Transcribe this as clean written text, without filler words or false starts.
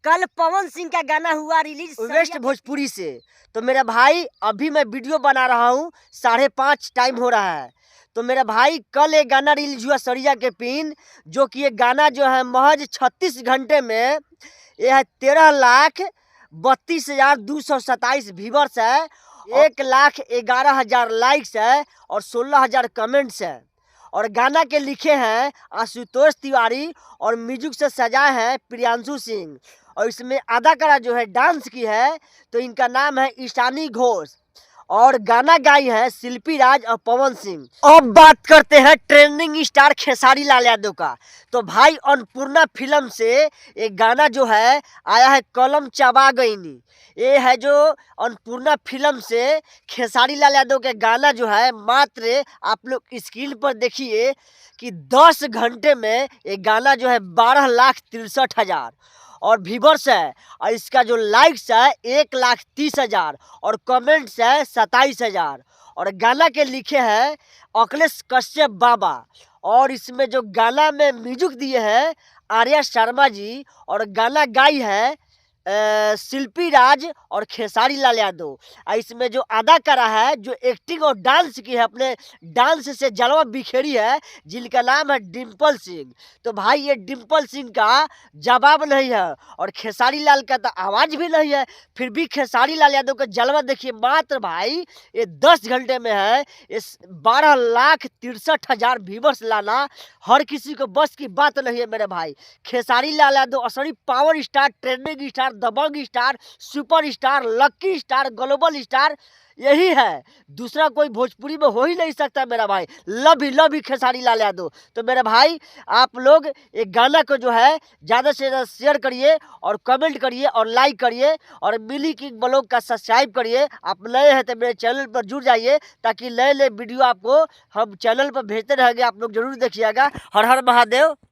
कल पवन सिंह का गाना हुआ रिलीज वेस्ट भोजपुरी से। तो मेरा भाई अभी मैं वीडियो बना रहा हूँ, 5:30 टाइम हो रहा है। तो मेरा भाई कल एक गाना रिलीज हुआ सरिया के पिन, जो कि ये गाना जो है महज 36 घंटे में ये है 13,32,227 व्यूवर्स है, 1,11,000 लाइक्स है और 16,000 कमेंट्स है। और गाना के लिखे हैं आशुतोष तिवारी और म्यूजिक से सजाए हैं प्रियांशु सिंह। और इसमें अदाकारा जो है डांस की है, तो इनका नाम है ईशानी घोष। और गाना गाई है शिल्पी राज और पवन सिंह। अब बात करते हैं ट्रेंडिंग स्टार खेसारी लाल यादव का। तो भाई अन्नपूर्णा फिल्म से एक गाना जो है आया है, कलम चबा गईनी। ये है जो अन्नपूर्णा फिल्म से खेसारी लाल यादव के गाना जो है, मात्र आप लोग स्क्रीन पर देखिए कि 10 घंटे में ये गाना जो है 12,63,000 और व्यूवर्स है। और इसका जो लाइक्स है 1,30,000 और कमेंट्स है 27,000। और गाना के लिखे हैं अखिलेश कश्यप बाबा। और इसमें जो गाना में म्यूजिक दिए हैं आर्या शर्मा जी, और गाना गाई है शिल्पी राज और खेसारी लाल यादव। इसमें जो अदाकारा है, जो एक्टिंग और डांस की है, अपने डांस से जलवा बिखेरी है, जिनका नाम है डिम्पल सिंह। तो भाई ये डिम्पल सिंह का जवाब नहीं है और खेसारी लाल का तो आवाज़ भी नहीं है, फिर भी खेसारी लाल यादव का जलवा देखिए। मात्र भाई ये 10 घंटे में है इस 12,63,000 व्यूवर्स लाना हर किसी को बस की बात नहीं है मेरे भाई। खेसारी लाल यादव असली पावर स्टार, ट्रेंडिंग स्टार, दबंग star, super star, lucky star, global star यही है। दूसरा कोई भोजपुरी में हो ही नहीं सकता मेरा भाई। लव ही खेसारी लाल यादव। तो मेरे भाई आप लोग एक गाना को जो है ज़्यादा से ज़्यादा शेयर करिए और कमेंट करिए और लाइक करिए और मिली किंग ब्लॉग का सब्सक्राइब करिए। आप नए हैं तो मेरे चैनल पर जुड़ जाइए, ताकि नए नए वीडियो आपको हम चैनल पर भेजते रहेंगे, आप लोग जरूर देखिएगा। हर हर महादेव।